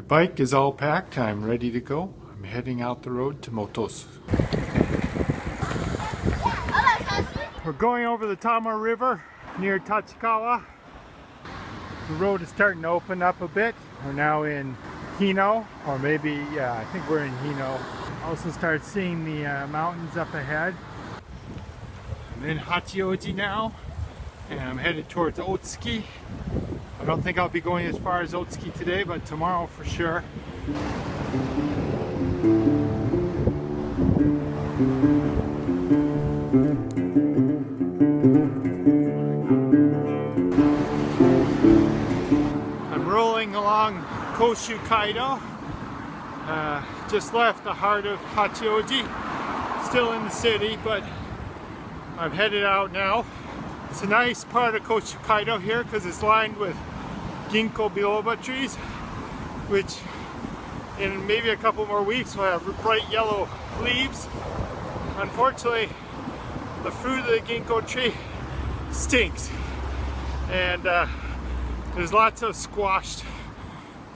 Bike is all packed. I'm ready to go. I'm heading out the road to Motos. We're going over the Tama River near Tachikawa. The road is starting to open up a bit. We're now in Hino, or maybe, yeah, I think we're in Hino. Also start seeing the mountains up ahead. I'm in Hachioji now, and I'm headed towards Otsuki. I don't think I'll be going as far as Otsuki today, but tomorrow for sure. I'm rolling along Koshu Kaido. Just left the heart of Hachioji. Still in the city, but I'm headed out now. It's a nice part of Koshu Kaido here because it's lined with ginkgo biloba trees, which in maybe a couple more weeks will have bright yellow leaves. Unfortunately, the fruit of the ginkgo tree stinks, and there's lots of squashed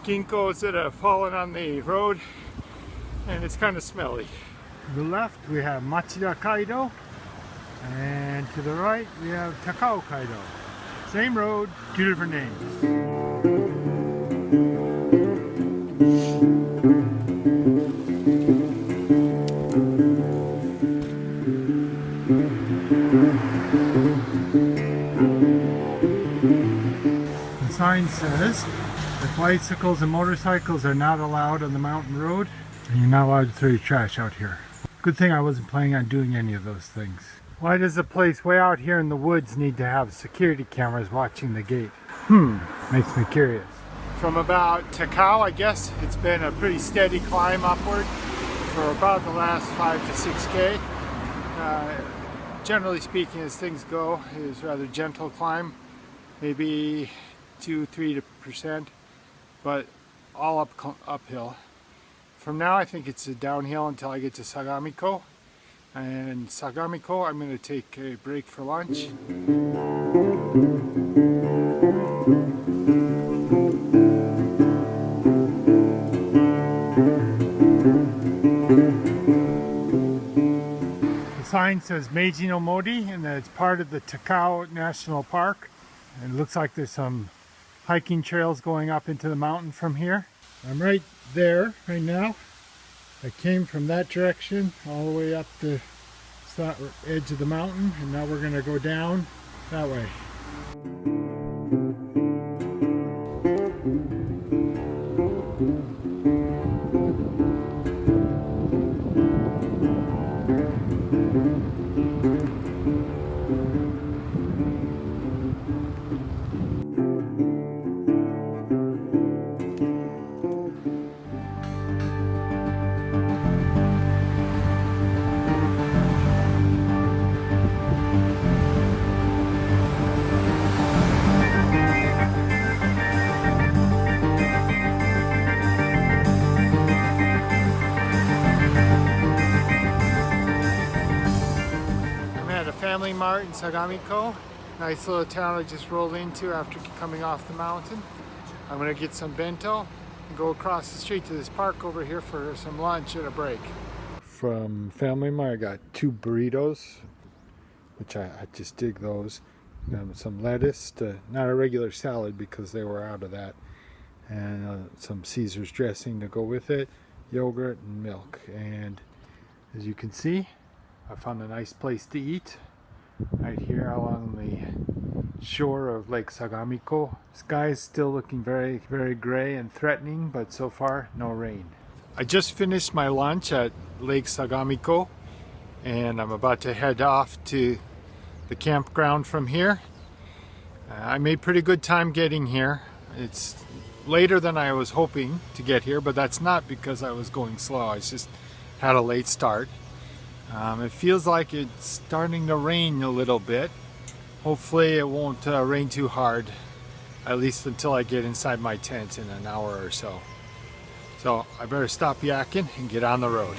ginkgos that have fallen on the road, and it's kind of smelly. To the left we have Machida Kaido, and to the right we have Takao Kaido. Same road, two different names. The sign says that bicycles and motorcycles are not allowed on the mountain road, and you're not allowed to throw your trash out here. Good thing I wasn't planning on doing any of those things. Why does a place way out here in the woods need to have security cameras watching the gate? Makes me curious. From about Takao, I guess, it's been a pretty steady climb upward for about the last 5 to 6K. Generally speaking, as things go, it is a rather gentle climb, maybe 2-3%, but all uphill. From now, I think it's a downhill until I get to Sagamiko. And in Sagamiko, I'm going to take a break for lunch. The sign says Meiji no Mori, and that it's part of the Takao National Park. And it looks like there's some hiking trails going up into the mountain from here. I'm right there right now. I came from that direction all the way up the edge of the mountain, and now we're going to go down that way. Family Mart in Sagamiko. Nice little town I just rolled into after coming off the mountain. I'm going to get some bento and go across the street to this park over here for some lunch and a break. From Family Mart I got 2 burritos, which I just dig those. Some lettuce, not a regular salad because they were out of that, and some Caesar's dressing to go with it, yogurt and milk. And as you can see, I found a nice place to eat right here along the shore of Lake Sagamiko. Sky is still looking very, very gray and threatening, but so far no rain. I just finished my lunch at Lake Sagamiko, and I'm about to head off to the campground from here. I made pretty good time getting here. It's later than I was hoping to get here, but that's not because I was going slow. I just had a late start. It feels like it's starting to rain a little bit. Hopefully it won't rain too hard, at least until I get inside my tent in an hour or so. So I better stop yakking and get on the road.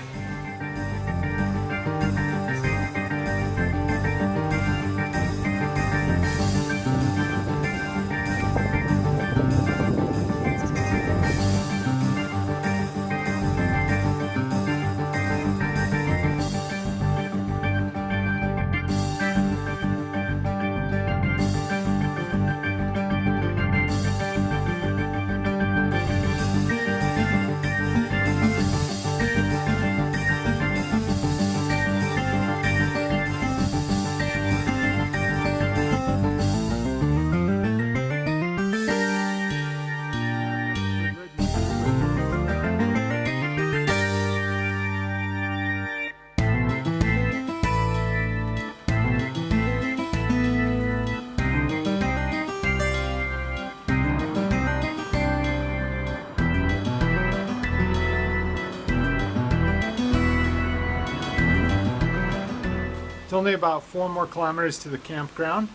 It's only about 4 more kilometers to the campground,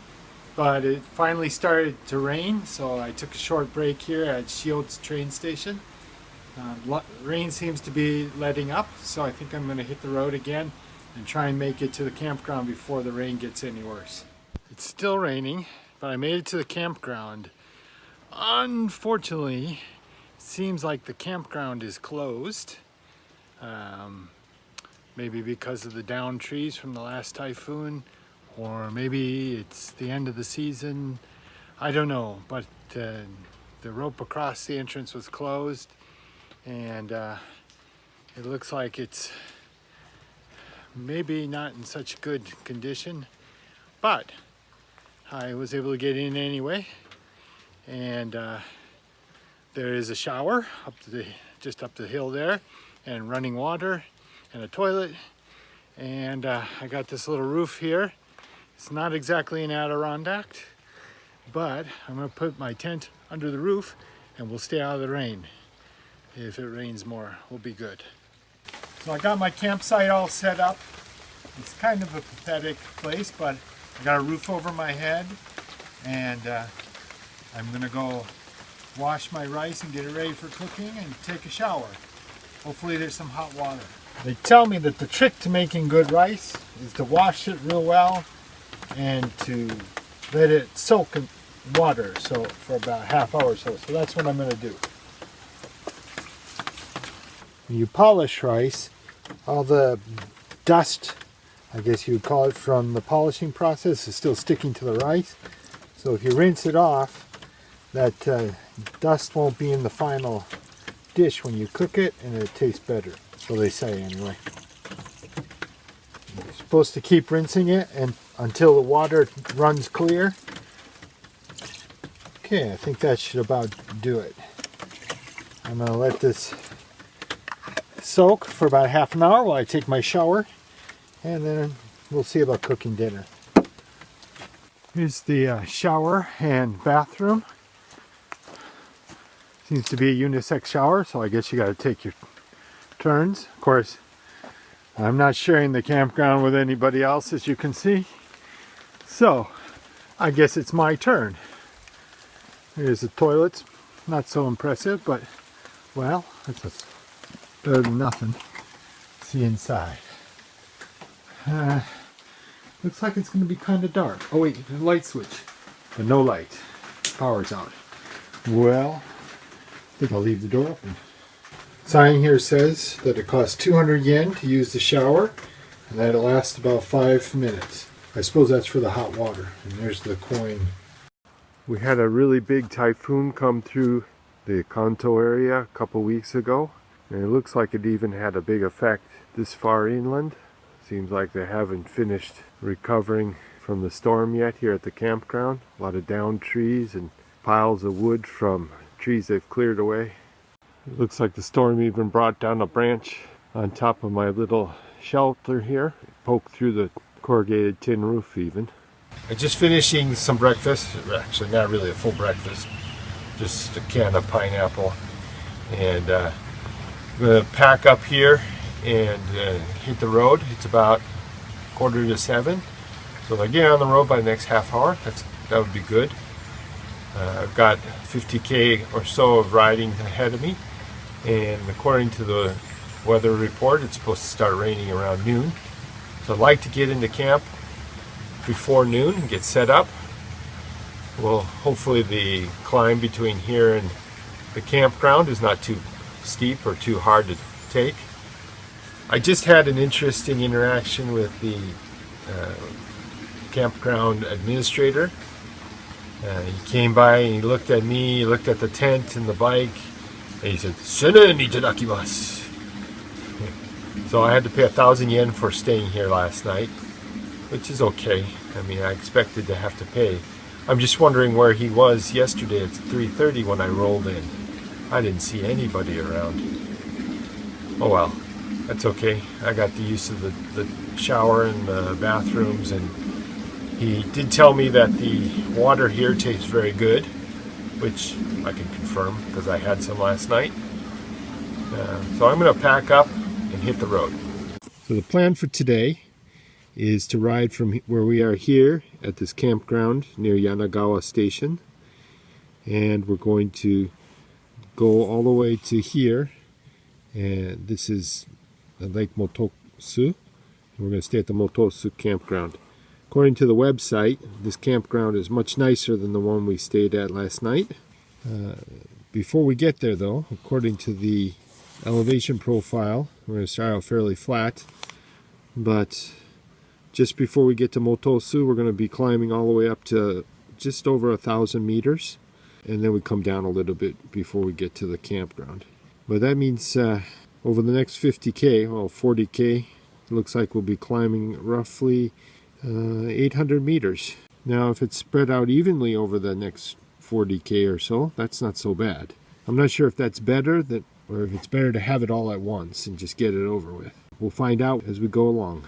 but it finally started to rain, so I took a short break here at Shiot's train station. Rain seems to be letting up, so I think I'm going to hit the road again and try and make it to the campground before the rain gets any worse. It's still raining, but I made it to the campground. Unfortunately, it seems like the campground is closed. Maybe because of the downed trees from the last typhoon, or maybe it's the end of the season. I don't know, but the rope across the entrance was closed, and it looks like it's maybe not in such good condition, but I was able to get in anyway. And there is a shower just up the hill there, and running water and a toilet, and I got this little roof here. It's not exactly an Adirondack, but I'm going to put my tent under the roof and we'll stay out of the rain. If it rains more, we'll be good. So I got my campsite all set up. It's kind of a pathetic place, but I got a roof over my head, and I'm going to go wash my rice and get it ready for cooking and take a shower. Hopefully there's some hot water. They tell me that the trick to making good rice is to wash it real well and to let it soak in water for about a half hour or so. So that's what I'm going to do. When you polish rice, all the dust, I guess you would call it, from the polishing process is still sticking to the rice. So if you rinse it off, that dust won't be in the final dish when you cook it, and it tastes better. So they say anyway. You're supposed to keep rinsing it until the water runs clear. Okay, I think that should about do it. I'm going to let this soak for about half an hour while I take my shower, and then we'll see about cooking dinner. Here's the shower and bathroom. Seems to be a unisex shower, so I guess you got to take your turns. Of course, I'm not sharing the campground with anybody else, as you can see, so I guess it's my turn. Here's the toilets. Not so impressive, but well, that's better than nothing. Let's see inside. Looks like it's going to be kind of dark. Oh wait, the light switch, but no light. Power's out. Well, I think I'll leave the door open. Sign here says that it costs 200 yen to use the shower, and that it lasts about 5 minutes. I suppose that's for the hot water. And there's the coin. We had a really big typhoon come through the Kanto area a couple weeks ago, and it looks like it even had a big effect this far inland. Seems like they haven't finished recovering from the storm yet here at the campground. A lot of downed trees and piles of wood from trees they've cleared away. It looks like the storm even brought down a branch on top of my little shelter here. It poked through the corrugated tin roof even. I'm just finishing some breakfast. Actually, not really a full breakfast. Just a can of pineapple. And I'm going to pack up here and hit the road. It's about 6:45. So if I get on the road by the next half hour, that would be good. I've got 50k or so of riding ahead of me, and according to the weather report, it's supposed to start raining around noon. So I'd like to get into camp before noon and get set up. Well, hopefully the climb between here and the campground is not too steep or too hard to take. I just had an interesting interaction with the campground administrator. He came by and he looked at me, he looked at the tent and the bike, and he said, "Sunen itadakimasu." So I had to pay 1,000 yen for staying here last night, which is okay. I mean, I expected to have to pay. I'm just wondering where he was yesterday at 3:30 when I rolled in. I didn't see anybody around. Oh well, that's okay. I got the use of the shower and the bathrooms, and he did tell me that the water here tastes very good, which I can confirm because I had some last night. So I'm going to pack up and hit the road. So the plan for today is to ride from where we are here at this campground near Yanagawa Station, and we're going to go all the way to here, and this is Lake Motosu. We're going to stay at the Motosu campground. According to the website, this campground is much nicer than the one we stayed at last night. Before we get there though, according to the elevation profile, we're going to start out fairly flat, but just before we get to Motosu, we're going to be climbing all the way up to just over 1,000 meters, and then we come down a little bit before we get to the campground. But that means over the next 50k, well 40k, it looks like we'll be climbing roughly 800 meters. Now if it's spread out evenly over the next 40k or so, that's not so bad. I'm not sure if that's better or if it's better to have it all at once and just get it over with. We'll find out as we go along.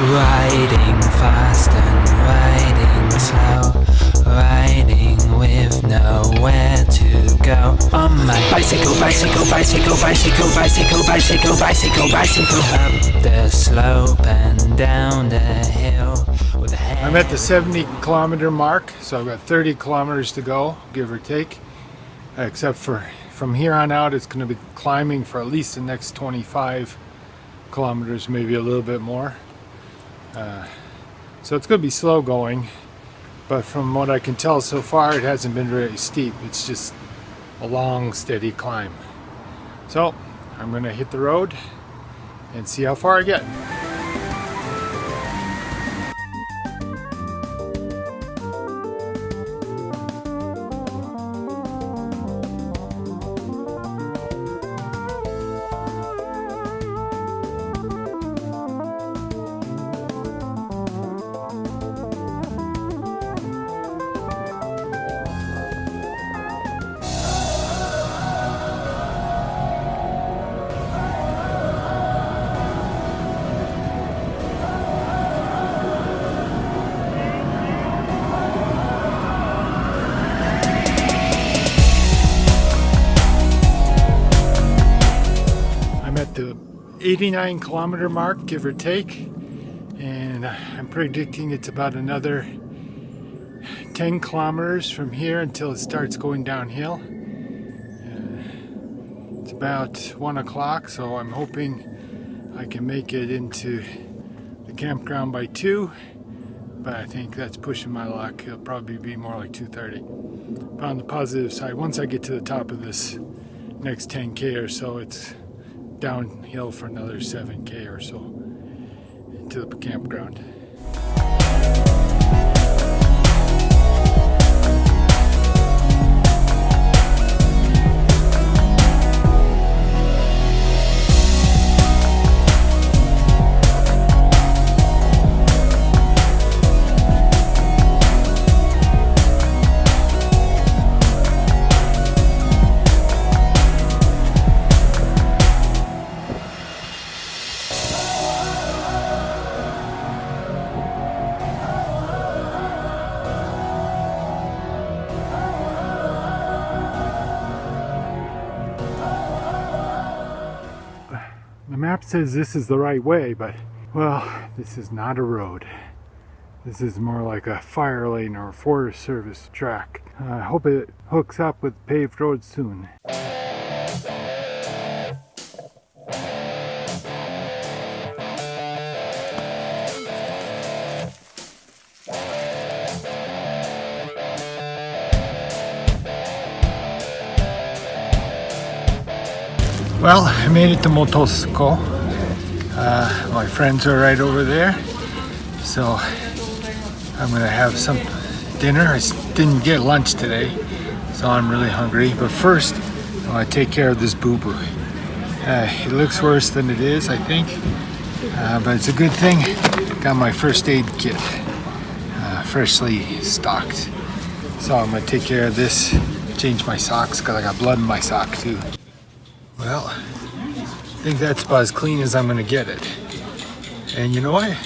Riding fast and riding slow, riding with nowhere to go. On my bicycle, bicycle, bicycle, bicycle, bicycle, bicycle, bicycle, bicycle. Up the slope and down the hill. I'm at the 70 kilometer mark, so I've got 30 kilometers to go, give or take. Except for from here on out, it's going to be climbing for at least the next 25 kilometers, maybe a little bit more. So it's going to be slow going, but from what I can tell so far, it hasn't been very steep. It's just a long, steady climb. So I'm going to hit the road and see how far I get. The 89 kilometer mark, give or take, and I'm predicting it's about another 10 kilometers from here until it starts going downhill. It's about 1 o'clock, so I'm hoping I can make it into the campground by 2, but I think that's pushing my luck. It'll probably be more like 2:30. But on the positive side, once I get to the top of this next 10k or so, it's downhill for another 7k or so, to the campground. The map says this is the right way, but, well, this is not a road. This is more like a fire lane or a Forest Service track. I hope it hooks up with paved roads soon. Well, I made it to Mototsuko. My friends are right over there, so I'm gonna have some dinner. I didn't get lunch today, so I'm really hungry. But first, I want to take care of this boo-boo. It looks worse than it is, I think, but it's a good thing. Got my first aid kit, freshly stocked. So I'm gonna take care of this, change my socks, because I got blood in my sock too. Well, I think that's about as clean as I'm gonna get it. And you know what?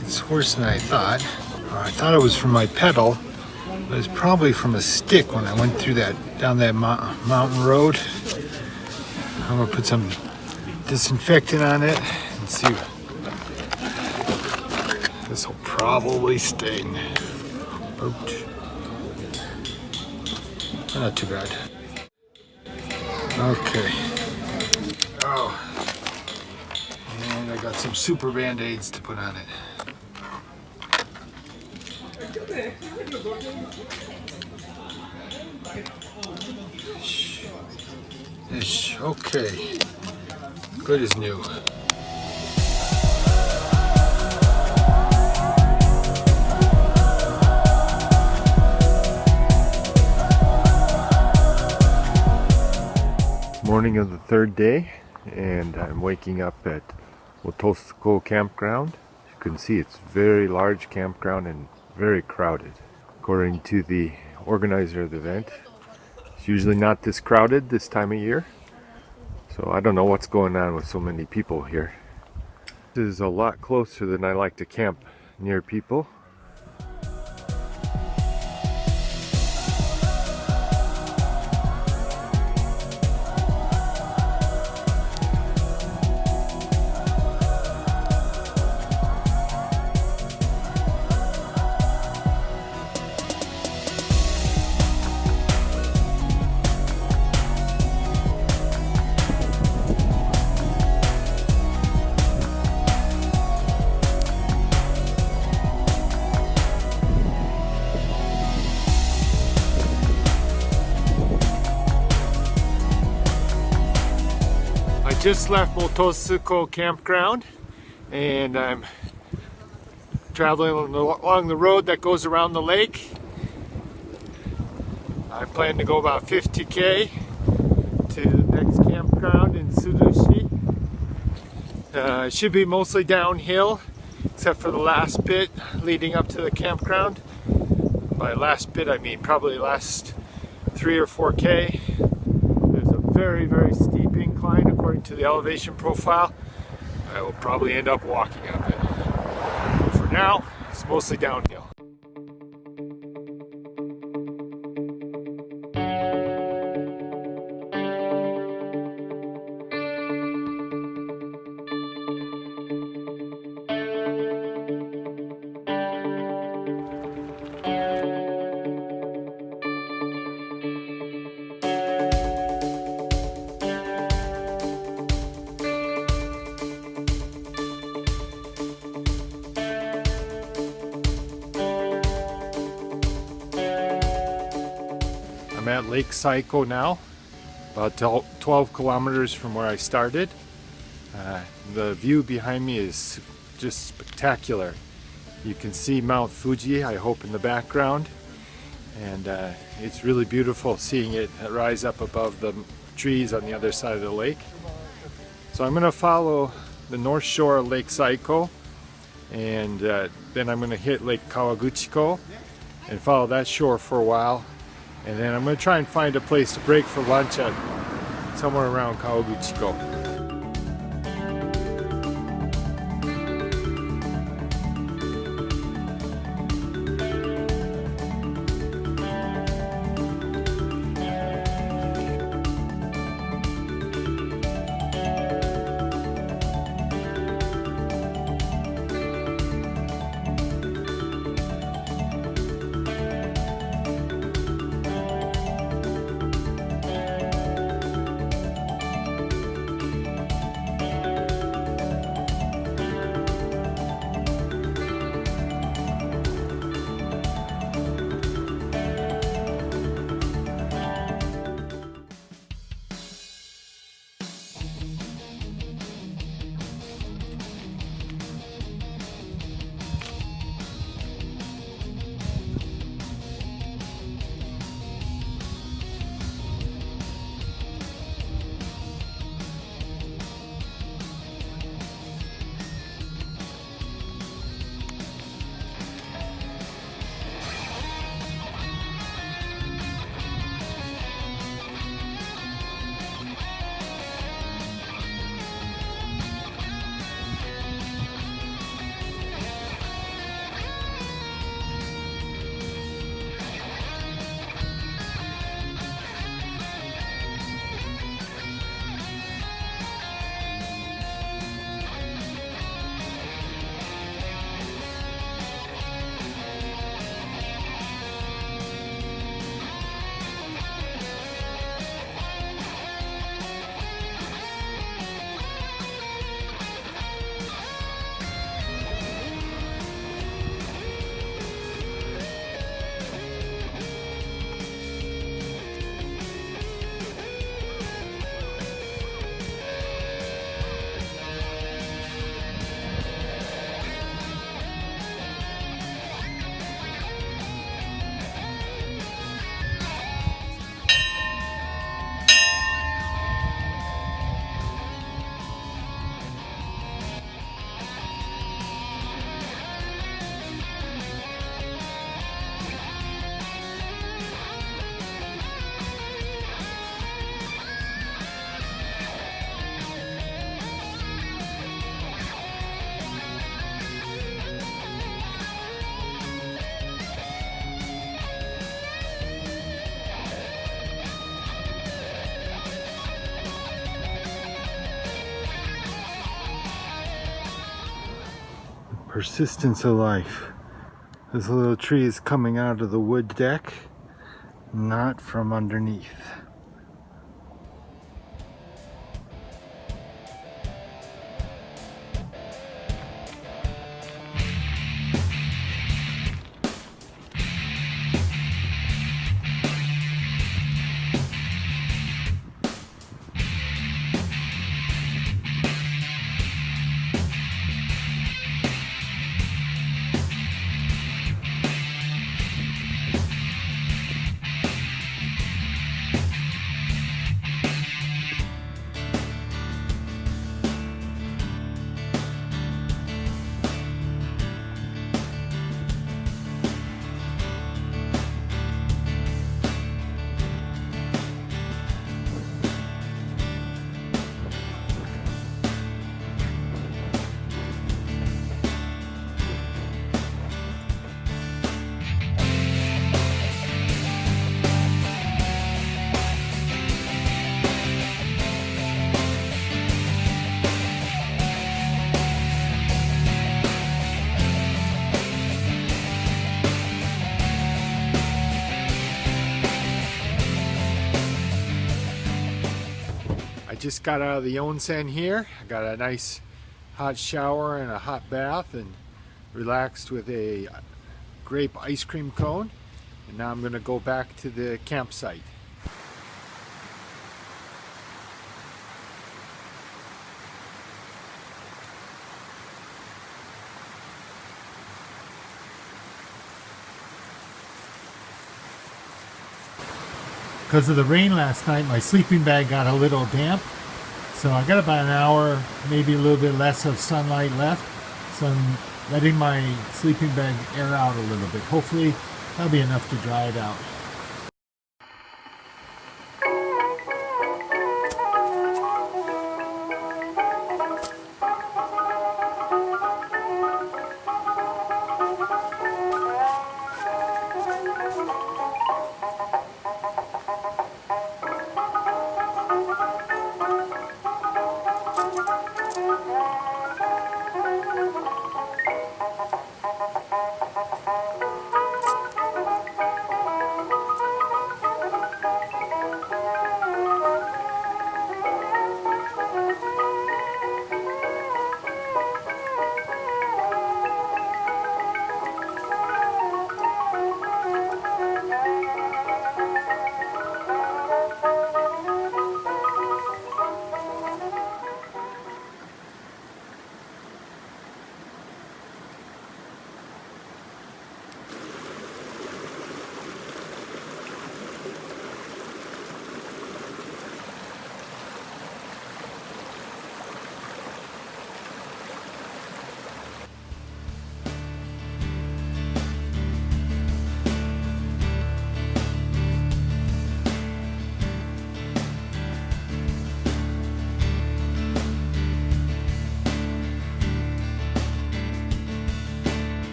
It's worse than I thought. I thought it was from my pedal, but it's probably from a stick when I went through that, down that mountain road. I'm gonna put some disinfectant on it and see. This will probably sting. Ouch. Not too bad. Okay. Oh, and I got some super band-aids to put on it. Ish. Okay, good as new. Morning of the third day, and I'm waking up at Mototsuko campground. As you can see, it's a very large campground and very crowded. According to the organizer of the event, it's usually not this crowded this time of year. So I don't know what's going on with so many people here. This is a lot closer than I like to camp near people. Just left Mototsuko campground, and I'm traveling along the road that goes around the lake. I plan to go about 50k to the next campground in Tsurushi. It should be mostly downhill, except for the last bit leading up to the campground. By last bit, I mean probably last 3 or 4k. There's a very, very steep incline according to the elevation profile. I will probably end up walking up it. But for now, it's mostly downhill. I'm at Lake Saiko now, about 12 kilometers from where I started. The view behind me is just spectacular. You can see Mount Fuji, I hope, in the background, and it's really beautiful seeing it rise up above the trees on the other side of the lake. So I'm going to follow the north shore of Lake Saiko, and then I'm going to hit Lake Kawaguchiko and follow that shore for a while, and then I'm going to try and find a place to break for lunch at somewhere around Kawaguchiko. Persistence of life. This little tree is coming out of the wood deck, not from underneath. Just got out of the onsen here. I got a nice hot shower and a hot bath and relaxed with a grape ice cream cone. And now I'm going to go back to the campsite. because of the rain last night, my sleeping bag got a little damp. So I got about an hour, maybe a little bit less of sunlight left. So I'm letting my sleeping bag air out a little bit. Hopefully that'll be enough to dry it out.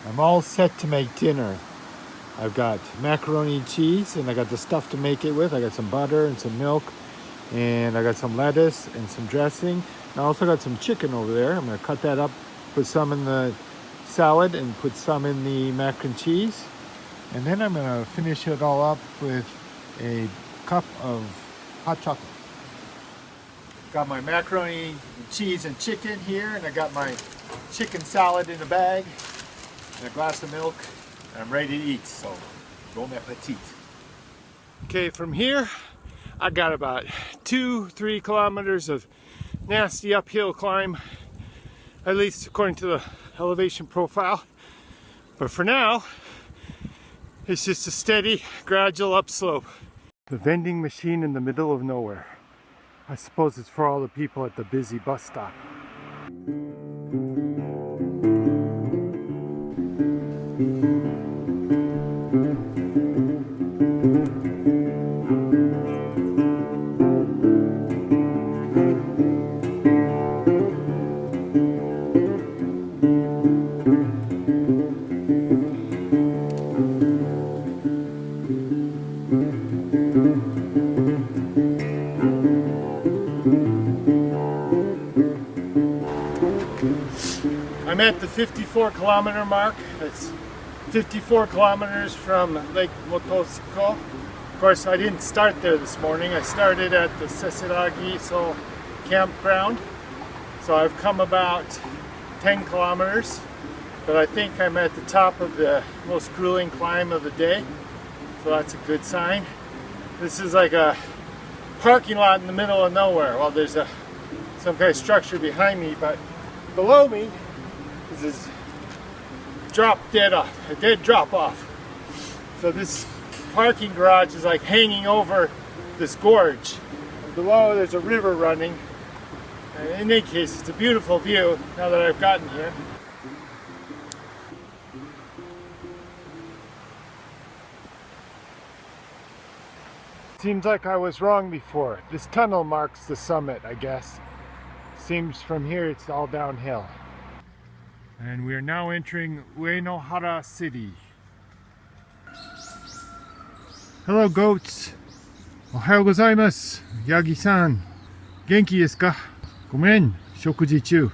I'm all set to make dinner. I've got macaroni and cheese, and I got the stuff to make it with. I got some butter and some milk, and I got some lettuce and some dressing. And I also got some chicken over there. I'm gonna cut that up, put some in the salad and put some in the mac and cheese. And then I'm gonna finish it all up with a cup of hot chocolate. Got my macaroni and cheese and chicken here, and I got my chicken salad in a bag and a glass of milk, and I'm ready to eat, so bon appetit. Okay, from here I got about 2-3 kilometers of nasty uphill climb, at least according to the elevation profile. But for now, it's just a steady, gradual upslope. The vending machine in the middle of nowhere. I suppose it's for all the people at the busy bus stop. I'm at the 54 kilometer mark. It's 54 kilometers from Lake Motosiko. Of course, I didn't start there this morning. I started at the Sesiragi campground. So I've come about 10 kilometers, but I think I'm at the top of the most grueling climb of the day. So that's a good sign. This is like a parking lot in the middle of nowhere. Well, there's some kind of structure behind me, but below me is this a dead drop off. So this parking garage is like hanging over this gorge. And below there's a river running. And in any case, it's a beautiful view now that I've gotten here. Seems like I was wrong before. This tunnel marks the summit, I guess. Seems from here it's all downhill. And we are now entering Uenohara City. Hello goats. Ohayou gozaimasu. Yagi-san. Genki desu ka? Gomen, shokuji chū.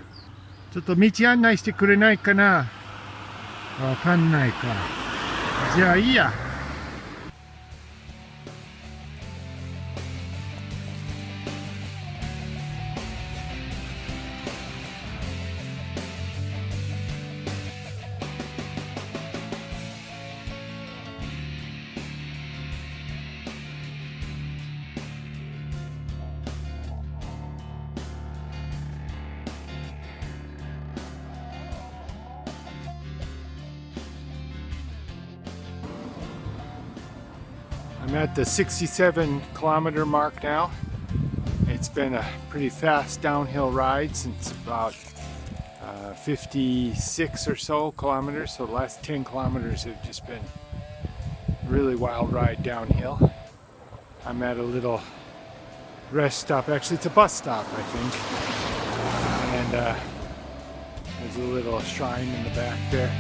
Chotto michi annai shite kurenai kana? Wakannai ka. Jia ii ya. at the 67 kilometer mark now. It's been a pretty fast downhill ride since about 56 or so kilometers. So the last 10 kilometers have just been a really wild ride downhill. I'm at a little rest stop. Actually, it's a bus stop, I think. And there's a little shrine in the back there.